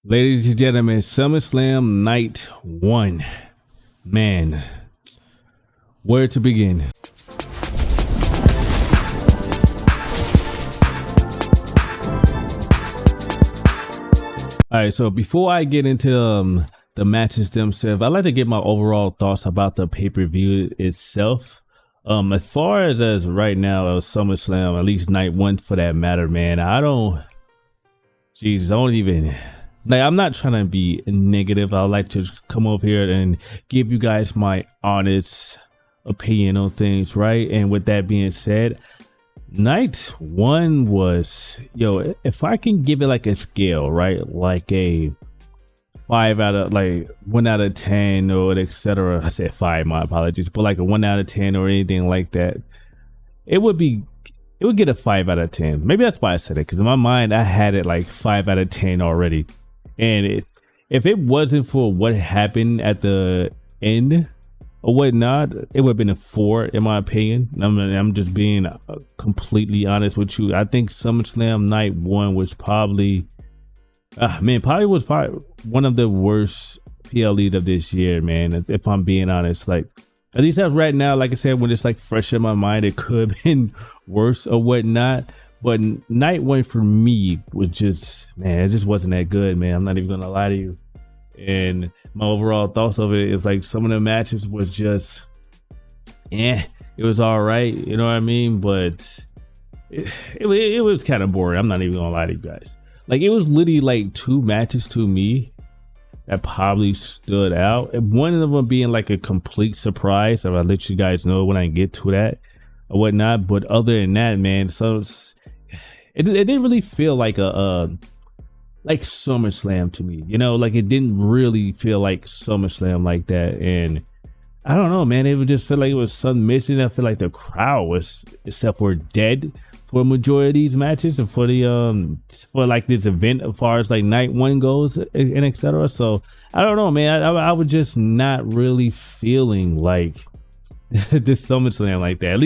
Ladies and gentlemen, SummerSlam Night 1. Man, where to begin? Alright, so before I get into the matches themselves, I'd like to get my overall thoughts about the pay-per-view itself. As far as right now, SummerSlam, at least Night 1 for that matter, man, I don't even... Like, I'm not trying to be negative. I like to come over here and give you guys my honest opinion on things, right? And with that being said, Night 1 was, if I can give it like a scale, right? Like a 5 out of, like 1 out of 10 or etc. I said 5, my apologies, but like a 1 out of 10 or anything like that, it would get a 5 out of 10. Maybe that's why I said it, because in my mind, I had it like 5 out of 10 already. And if it wasn't for what happened at the end or whatnot, it would have been a 4 in my opinion. I'm just being completely honest with you. I think SummerSlam Night 1 was probably one of the worst PLEs of this year, man. If I'm being honest, like at least as right now, like I said, when it's like fresh in my mind, it could have been worse or whatnot. But Night 1 for me was just, man, it just wasn't that good, man. I'm not even gonna lie to you. And my overall thoughts of it is like some of the matches was just, it was all right, you know what I mean? But it was kind of boring. I'm not even gonna lie to you guys. Like, it was literally like 2 matches to me that probably stood out. And one of them being like a complete surprise. I'll let you guys know when I get to that or whatnot. But other than that, man, so it didn't really feel like like SummerSlam to me, like it didn't really feel like SummerSlam like that. And I don't know, man, it would just feel like it was something missing. I feel like the crowd was, except for dead for a majority of these matches and for the for like this event as far as like Night 1 goes and etc. So I don't know, man, I was just not really feeling like this SummerSlam like that. At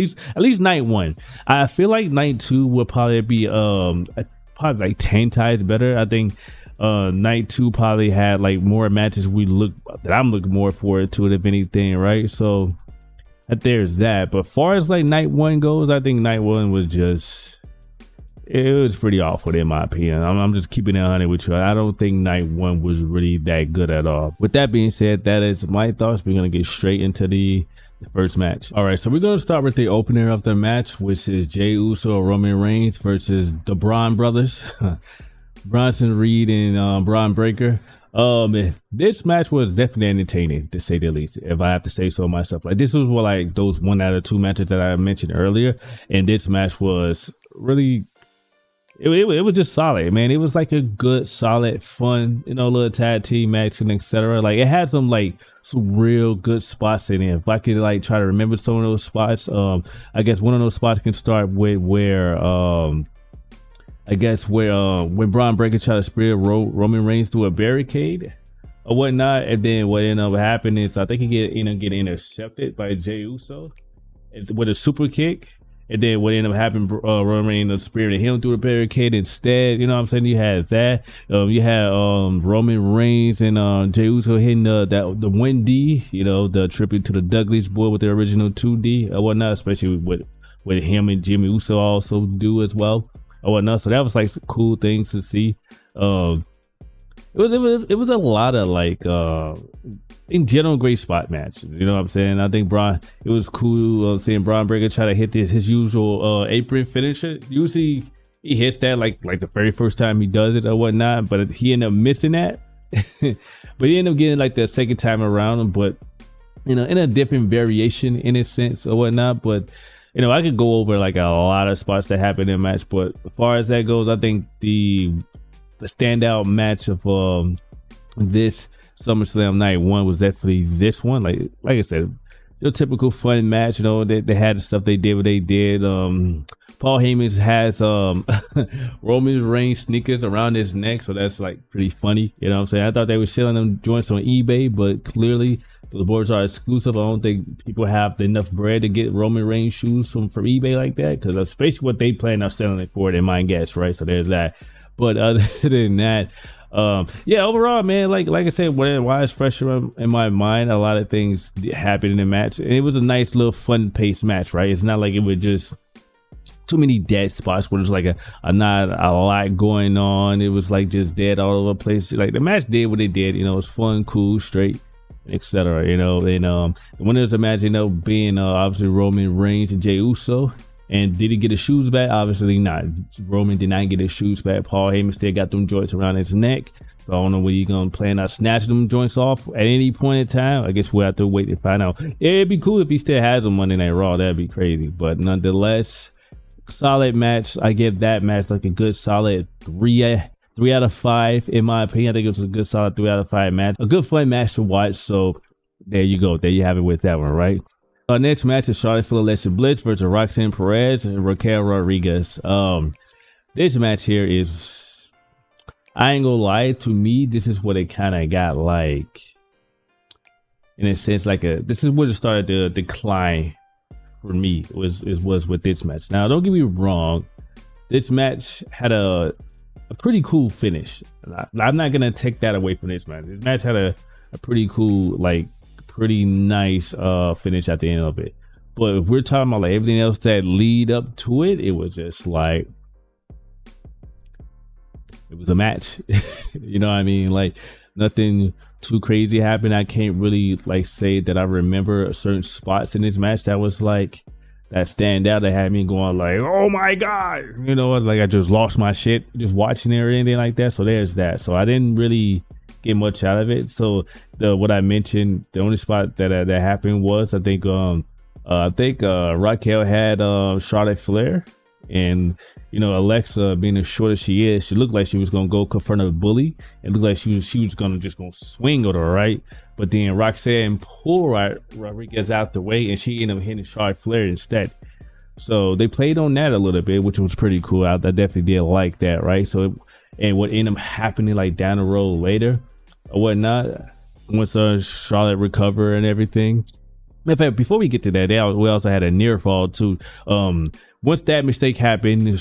least Night 1. I feel like Night 2 will probably be probably like 10 times better. I think Night 2 probably had like more matches that I'm looking more forward to it, if anything, right? So there's that. But far as like Night 1 goes, I think Night 1 was just, it was pretty awful in my opinion. I'm just keeping it 100 with you. I don't think Night 1 was really that good at all. With that being said, that is my thoughts. We're gonna get straight into the first match. All right, so we're gonna start with the opener of the match, which is Jey Uso, Roman Reigns versus the Braun brothers, Bronson Reed and Braun Breaker. This match was definitely entertaining, to say the least, if I have to say so myself. Like, this was what, like those 1 out of 2 matches that I mentioned earlier, and this match was really, it was just solid, man. It was like a good, solid, fun, little tag team match and etc. Like, it had some real good spots in it. If I could like try to remember some of those spots, I guess one of those spots can start with where when Braun Breaker tried to spear Roman Reigns through a barricade or whatnot, and then what ended up happening is I think he get intercepted by Jey Uso with a super kick. And then what ended up happening, Roman Reigns spearing him through the barricade instead. You know what I'm saying? You had that. You had Roman Reigns and Jey Uso hitting the 1D, the tribute to the Dudleys boy with the original 2D or whatnot, especially with him and Jimmy Uso also do as well or whatnot. So that was like some cool things to see. It was a lot of like in general great spot match, you know what I'm saying? I think it was cool seeing Braun Breaker try to hit his usual apron finisher. Usually he hits that like the very first time he does it or whatnot, but he ended up missing that. But he ended up getting like the second time around, but in a different variation in a sense or whatnot. But I could go over like a lot of spots that happened in the match, but as far as that goes, I think the standout match of this SummerSlam Night 1 was definitely this one. Like I said, your typical fun match. They had the stuff they did what they did. Paul Heyman has Roman Reigns sneakers around his neck, so that's like pretty funny. You know what I'm saying? I thought they were selling them joints on eBay, but clearly those boards are exclusive. I don't think people have enough bread to get Roman Reigns shoes from eBay like that, because especially what they plan on selling it for, in my guess, right? So there's that. But other than that, yeah, overall, man, like I said, why it's fresher in my mind, a lot of things happened in the match, and it was a nice little fun paced match, right? It's not like it was just too many dead spots where there's like a not a lot going on. It was like just dead all over the place. Like the match did what it did, you know, it's fun, cool, straight, etc. You know, and the winners of the match, you know, being obviously Roman Reigns and Jey Uso. And did he get his shoes back? Obviously not. Roman did not get his shoes back. Paul Heyman still got them joints around his neck. So I don't know whether you're gonna plan on snatching them joints off at any point in time. I guess we'll have to wait to find out. It'd be cool if he still has them Monday Night Raw. That'd be crazy. But nonetheless, solid match. I give that match like a good solid 3 out of 5 in my opinion. I think it was a good solid 3 out of 5 match. A good fun match to watch. So there you go. There you have it with that one, right? Our next match is Charlotte Flair Alexa Bliss versus Roxanne Perez and Raquel Rodriguez. This match here is, I ain't gonna lie, to me, this is what it kind of got like, in a sense, like this is where it started to decline for me, was with this match. Now, don't get me wrong, this match had a pretty cool finish. I'm not gonna take that away from this match. This match had a pretty cool, like, pretty nice finish at the end of it. But if we're talking about like everything else that lead up to it, it was just like, it was a match. You know what I mean? Like nothing too crazy happened. I can't really like say that I remember certain spots in this match that was like, that stand out, that had me going like, oh my god, you know, it's like I just lost my shit just watching it or anything like that. So there's that. So I didn't really get much out of it. So what I mentioned, the only spot that happened was, I think Raquel had Charlotte Flair, and you know, Alexa, being as short as she is, she looked like she was gonna go confront a bully. It looked like she was gonna swing at her, right? But then Roxanne pulled Rodriguez out the way, and she ended up hitting Charlotte Flair instead. So they played on that a little bit, which was pretty cool. I definitely did like that, right? So and what ended up happening like down the road later or whatnot, once Charlotte recovered and everything. In fact, before we get to that, we also had a near fall too. Once that mistake happened,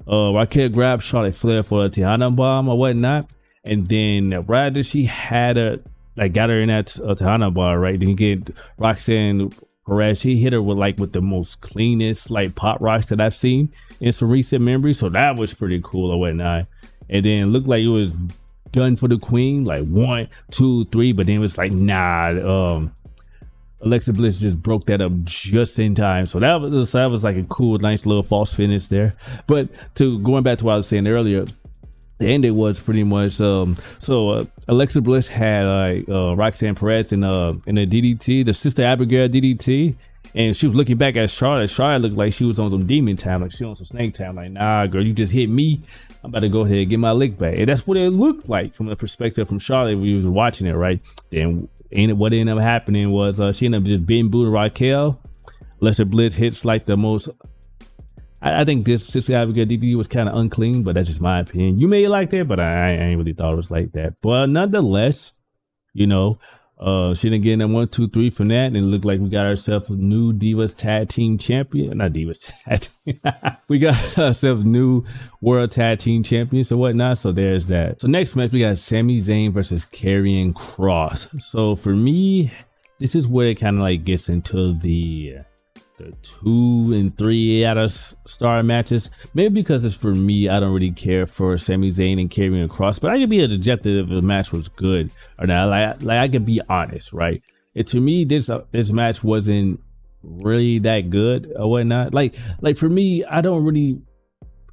Raquel grabbed Charlotte Flair for a Tejana bomb or whatnot, and then right after she had her, like got her in that Tejana bar, right? Then you get Roxanne Perez. She hit her with the most cleanest like pop rocks that I've seen in some recent memory. So that was pretty cool or whatnot. And then it looked like it was done for the queen, like 1, 2, 3, but then it was like, nah, Alexa Bliss just broke that up just in time. So that was like a cool, nice little false finish there. But going back to what I was saying earlier, the ending was pretty much Alexa Bliss had Roxanne Perez in a DDT, the Sister Abigail DDT, and she was looking back at Charlotte. Charlotte looked like she was on some demon time, like she on some snake time. Like, nah, girl, you just hit me. I'm about to go ahead and get my lick back. And that's what it looked like from the perspective from Charlotte when you was watching it, right? Then what ended up happening was she ended up just being booed Raquel. Alexa Bliss hits like the most. I think this Sister Abigail DDT was kind of unclean, but that's just my opinion. You may like that, but I ain't really thought it was like that. But nonetheless, you know, she didn't get that 1, 2, 3 from that, and it looked like we got ourselves a new Divas Tag Team Champion. Not Divas Tag Team. We got ourselves new World Tag Team Champions or whatnot. So there's that. So next match we got Sami Zayn versus Karrion Kross. So for me, this is where it kind of like gets into the 2 and 3 out of star matches. Maybe because it's for me, I don't really care for Sami Zayn and Karrion Kross, but I could be objective if the match was good or not. Like I could be honest, right? To me, this match wasn't really that good or whatnot. Like for me, I don't really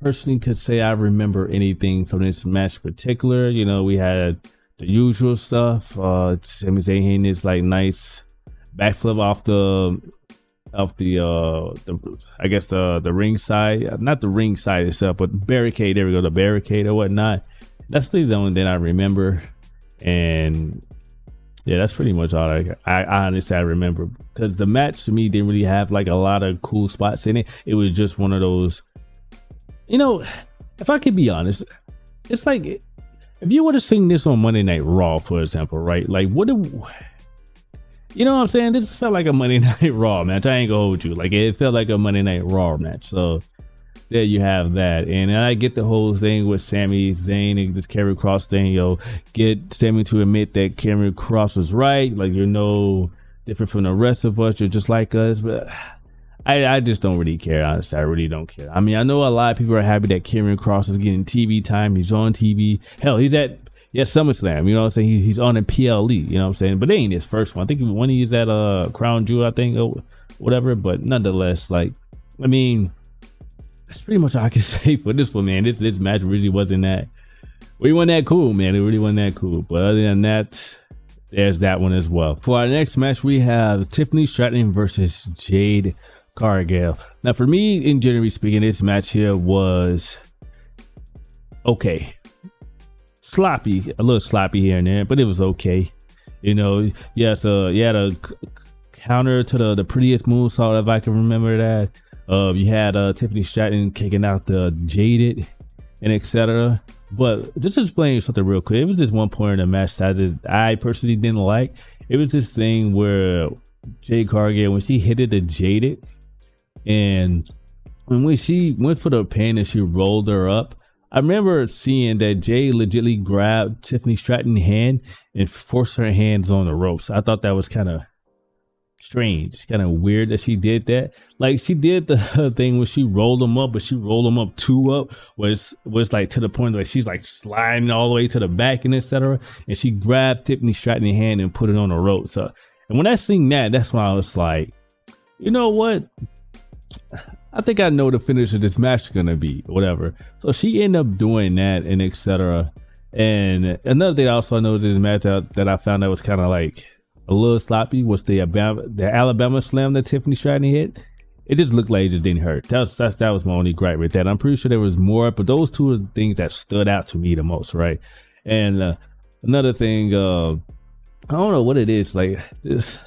personally could say I remember anything from this match in particular. You know, we had the usual stuff. Sami Zayn hitting this like nice backflip off the I guess the ring side, not the ring side itself, but the barricade. There we go, the barricade or whatnot. That's the only thing I remember, and yeah, that's pretty much all I honestly remember, because the match to me didn't really have like a lot of cool spots in it. It was just one of those, you know, if I could be honest, it's like if you would have seen this on Monday Night Raw, for example, right? Like you know what I'm saying? This felt like a Monday Night Raw match. I ain't gonna hold you. Like it felt like a Monday Night Raw match. So there you have that. And I get the whole thing with Sami Zayn and this Karrion Kross thing, get Sami to admit that Karrion Kross was right, like you're no different from the rest of us, you're just like us. But I just don't really care, honestly. I really don't care. I mean, I know a lot of people are happy that Karrion Kross is getting TV time. He's on TV. Hell, he's at Summerslam, you know what I'm saying? He's on a PLE, you know what I'm saying? But they ain't his first one. I think when he's at Crown Jewel, I think, or whatever. But nonetheless, like, I mean, that's pretty much all I can say for this one, man. This match really wasn't that cool, man. It really wasn't that cool. But other than that, there's that one as well. For our next match, we have Tiffany Stratton versus Jade Cargill. Now, for me, in generally speaking, this match here was okay. Sloppy, a little sloppy here and there, but it was okay. You had a counter to the prettiest moonsault, if I can remember that. You had Tiffany Stratton kicking out the Jaded and etc. But just to explain something real quick, it was this one point in the match that I personally didn't like. It was this thing where Jade Cargill, when she hit the Jaded, and when she went for the pin and she rolled her up, I remember seeing that Jay legitimately grabbed Tiffany Stratton's hand and forced her hands on the ropes. I thought that was kind of strange, kind of weird that she did that. Like, she did the thing where she rolled them up, but she rolled them up two up, was like to the point where she's like sliding all the way to the back and etc. And she grabbed Tiffany Stratton's hand and put it on the ropes. And when I seen that's when I was like, you know what? I think I know the finish of this match is gonna be, whatever. So she ended up doing that and etc. And another thing I also noticed in this match that I found that was kind of like a little sloppy was the Alabama slam that Tiffany Stratton hit. It just looked like it just didn't hurt. That was my only gripe with that. I'm pretty sure there was more, but those two are the things that stood out to me the most, right? And another thing, I don't know what it is, like this.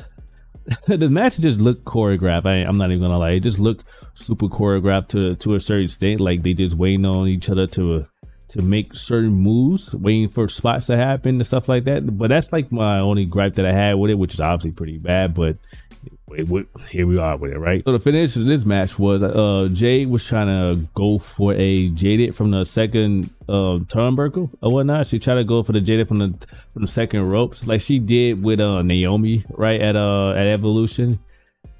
The match just looked choreographed. I'm not even gonna lie, it just looked super choreographed to a certain extent. Like they just waiting on each other to make certain moves, waiting for spots to happen and stuff like that. But that's like my only gripe that I had with it, which is obviously pretty bad. But here we are with it, right? So the finish of this match was Jade was trying to go for a Jaded from the second turnbuckle or whatnot. She tried to go for the Jaded from the second ropes, like she did with Naomi, right, at Evolution.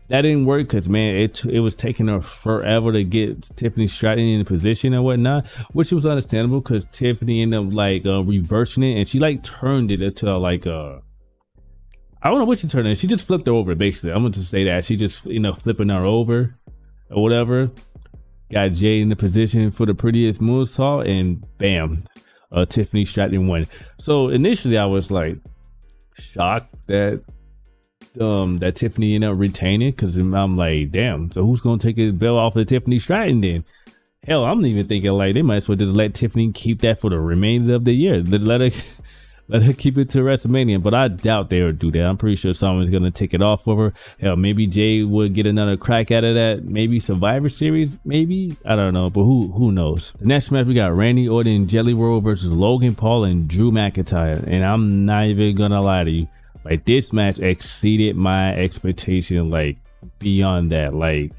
That didn't work because, man, it was taking her forever to get Tiffany Stratton in position and whatnot, which was understandable because Tiffany ended up like reversing it, and she like turned it into like I don't know what she turned it. She just flipped her over, basically. I'm going to say that she just flipping her over or whatever. Got Jay in the position for the prettiest moonsault, and bam, Tiffany Stratton won. So initially I was like shocked that Tiffany ended up retaining, because I'm like, damn, so who's gonna take his belt off of Tiffany Stratton then? Hell, I'm even thinking like they might as well just let Tiffany keep that for the remainder of the year. Let her keep it to WrestleMania, but I doubt they would do that. I'm pretty sure someone's gonna take it off of her. Hell, maybe Jay would get another crack out of that. Maybe Survivor Series, maybe, I don't know, but who knows? The next match we got Randy Orton and Jelly Roll versus Logan Paul and Drew McIntyre, and I'm not even gonna lie to you. Like, this match exceeded my expectation, like beyond that. Like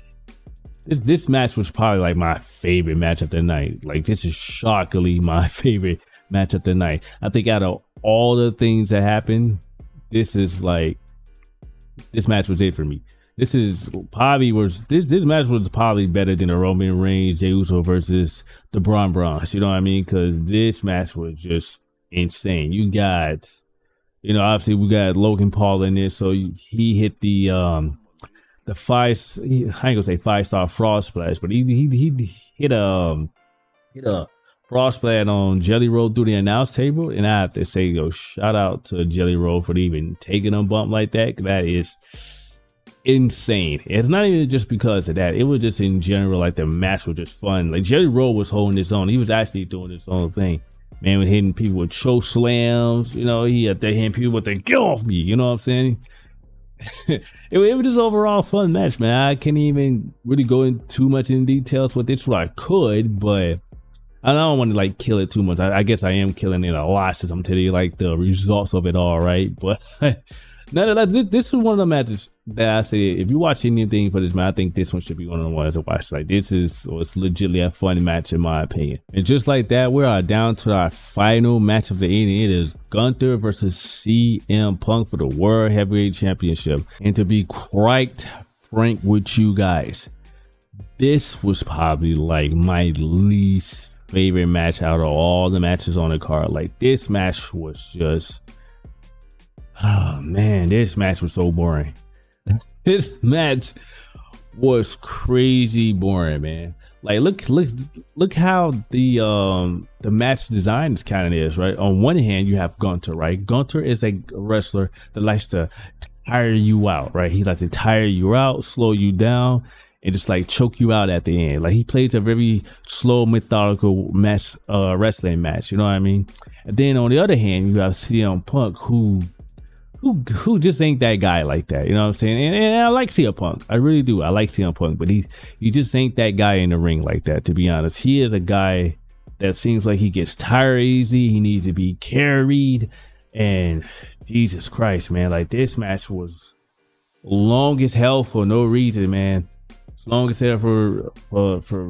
this match was probably like my favorite match of the night. Like, this is shockingly my favorite match of the night. I think out of all the things that happened, this match was it for me. This match was probably better than the Roman Reigns Jey Uso versus the Braun Brawns. You know what I mean? Because this match was just insane. You got, obviously we got Logan Paul in there, so he hit the I ain't gonna say 5-star frog splash, but he hit a frog splash on Jelly Roll through the announce table, and I have to say, shout out to Jelly Roll for even taking a bump like that. That is insane. It's not even just because of that, it was just in general, like the match was just fun. Like, Jelly Roll was holding his own. He was actually doing his own thing. Man was hitting people with choke slams, he had to hit people with the "get off me," you know what I'm saying? it was just overall fun match, man. I can't even really go in too much in details with this, what I could, but I don't want to like kill it too much. I guess I am killing it a lot since I'm telling you like the results of it all, right? But No, no, this is one of the matches that I say if you watch anything for this match, I think this one should be one of the ones to watch. Like this was legitimately a fun match in my opinion. And just like that, we are down to our final match of the evening. It is Gunther versus CM Punk for the World Heavyweight Championship. And to be quite frank with you guys, this was probably like my least favorite match out of all the matches on the card. Like this match was just, oh man, this match was so boring. This match was crazy boring, man. Like look how the match design is kind of is, right? On one hand, you have Gunther, right? Gunther is a wrestler that likes to tire you out, right? He likes to tire you out, slow you down, and just like choke you out at the end. Like he plays a very slow, methodical match, wrestling match. You know what I mean? And then on the other hand, you have CM Punk, who just ain't that guy like that. You know what I'm saying? And I like CM Punk. I really do. I like CM Punk, but he just ain't that guy in the ring like that. To be honest, he is a guy that seems like he gets tired easy. He needs to be carried, and Jesus Christ, man! Like this match was long as hell for no reason, man. Long as hell for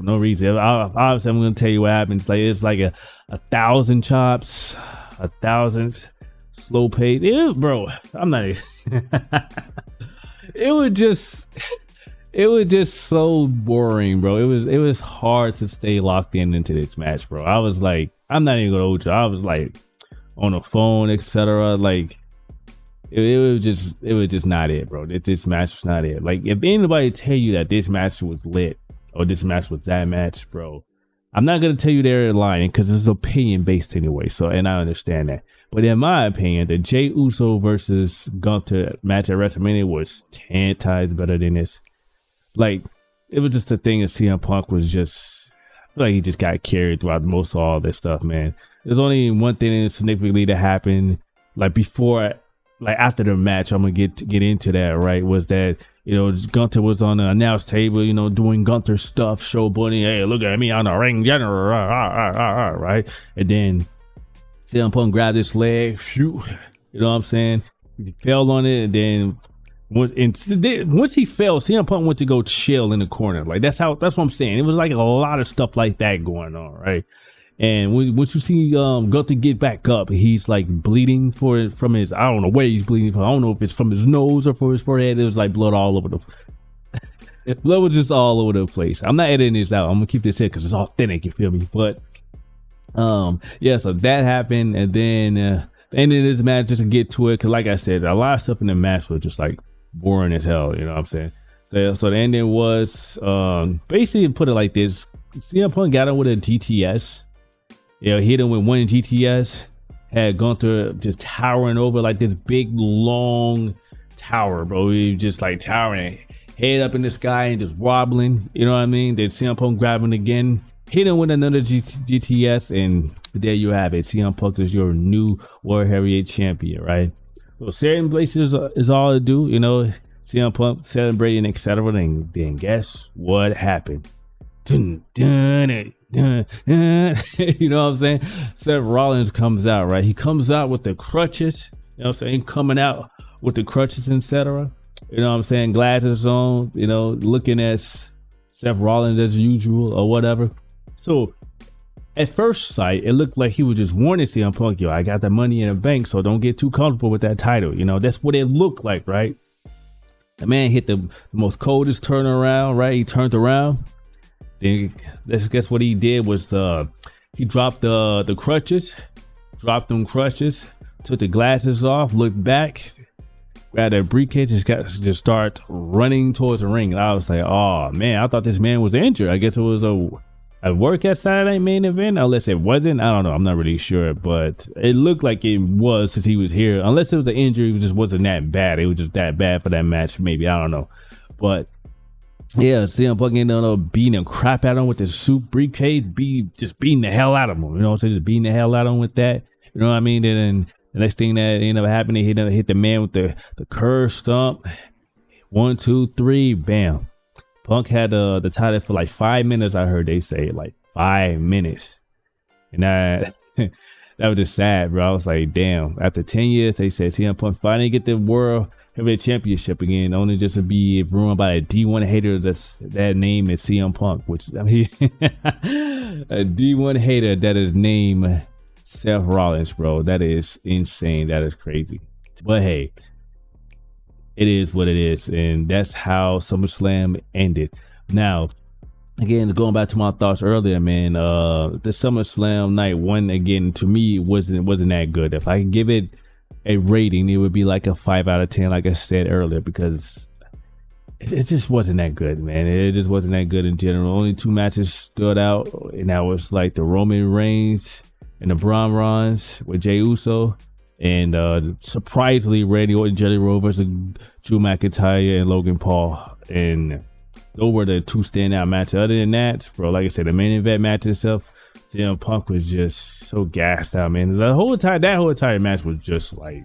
no reason. Obviously, I'm gonna tell you what happens. Like it's like a 1,000 chops, 1,000 slow pace. Bro, I'm not. It was just so boring, bro. It was hard to stay locked into this match, bro. I was like, I'm not even gonna hold you. I was like on the phone, etc. Like. It was just not it, bro. This match was not it. Like if anybody tell you that this match was lit or this match was that match, bro, I'm not gonna tell you they're lying because it's opinion based anyway. So, and I understand that. But in my opinion, the Jey Uso versus Gunther match at WrestleMania was 10 times better than this. Like it was just the thing that CM Punk was just, I feel like he just got carried throughout most of all this stuff, man. There's only one thing significantly that happened, like before. Like after the match, I'm gonna get into that, right? Was that, you know, Gunther was on the announce table, you know, doing Gunther stuff, show bunny, hey, look at me on the ring general, right? And then CM Punk grabbed his leg, phew, you know what I'm saying? He fell on it, and then once he fell, CM Punk went to go chill in the corner. Like that's what I'm saying. It was like a lot of stuff like that going on, right? And once you see Gunther get back up, he's like bleeding from his, I don't know where he's bleeding from. I don't know if it's from his nose or from his forehead. It was like blood all over the blood was just all over the place. I'm not editing this out. I'm gonna keep this here because it's authentic, you feel me? But yeah, so that happened, and then ended this match just to get to it, because like I said, a lot of stuff in the match was just like boring as hell, you know what I'm saying? So the ending was basically, put it like this: CM Punk got him with a GTS. You know, hit him with one GTS, had Gunther just towering over like this big long tower, bro. He was just like towering, head up in the sky and just wobbling, you know what I mean? Then CM Punk grabbing again, hit him with another GTS, and there you have it. CM Punk is your new World Heavyweight Champion, right? So celebrating is all to do, you know, CM Punk celebrating, etc. Then guess what happened? Dun, dun, dun. You know what I'm saying? Seth Rollins comes out, right? He comes out with the crutches, you know what I'm saying? Coming out with the crutches, etc. You know what I'm saying? Glasses on, you know, looking at Seth Rollins as usual or whatever. So at first sight, it looked like he was just warning CM Punk, yo, I got the money in the bank, so don't get too comfortable with that title. You know, that's what it looked like, right? The man hit the most coldest turnaround, right? He turned around. Then guess what he did was he dropped the crutches, took the glasses off, looked back, grabbed a briefcase, just start running towards the ring. And I was like, oh man, I thought this man was injured. I guess it was a work at Saturday main event, unless it wasn't. I don't know. I'm not really sure, but it looked like it was since he was here. Unless it was an injury, it just wasn't that bad. It was just that bad for that match, maybe. I don't know, but. Yeah, CM Punk ended up beating the crap out of him with the suit briefcase, just beating the hell out of him. You know what I'm saying? Just beating the hell out of him with that. You know what I mean? Then the next thing that ended up happening, he hit the man with the curve stomp. 1, 2, 3, bam. Punk had the title for like 5 minutes. I heard they say like 5 minutes, and That was just sad, bro. I was like, damn. After 10 years, they said CM Punk finally get the World Heavyweight Championship again, only just to be ruined by a D1 hater. That name is CM Punk, which I mean, a D1 hater that is named Seth Rollins, bro. That is insane. That is crazy. But hey, it is what it is, and that's how SummerSlam ended. Now, again, going back to my thoughts earlier, man, the SummerSlam night one, again, to me wasn't that good. If I could give it a rating, it would be like a 5 out of 10, like I said earlier, because it just wasn't that good, man. It just wasn't that good in general. Only 2 matches stood out, and that was like the Roman Reigns and the Braun Rons with Jey Uso, and surprisingly Randy Orton, Jelly Roll versus Drew McIntyre and Logan Paul, and those were the 2 standout matches. Other than that, bro, like I said, the main event match itself, CM Punk was just so gassed out, man. That whole entire match was just like,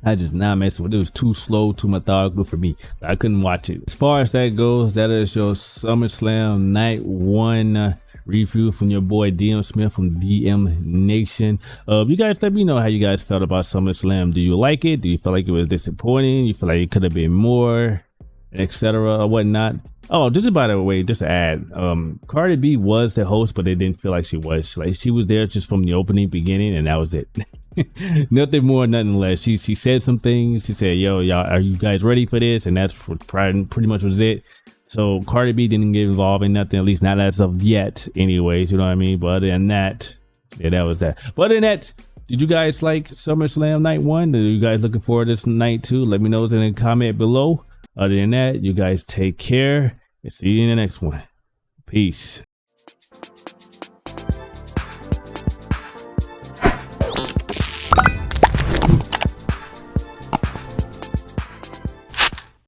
I just not messing with it. It was too slow, too methodical for me. I couldn't watch it. As far as that goes, that is your SummerSlam night one review from your boy DM Smith from DM Nation. You guys let me know how you guys felt about SummerSlam. Do you like it? Do you feel like it was disappointing? You feel like it could have been more, etc. or whatnot? Oh, just by the way, just to add, Cardi B was the host, but it didn't feel like she was. Like, she was there just from the opening beginning, and that was it. Nothing more, nothing less. She said some things. She said, yo, y'all, are you guys ready for this? And that's pretty much was it. So Cardi B didn't get involved in nothing, at least not as of yet anyways, you know what I mean? But other than that, yeah, that was that. But other than that, did you guys like SummerSlam night one? Are you guys looking forward to this night two? Let me know in the comment below. Other than that, you guys take care and see you in the next one. Peace.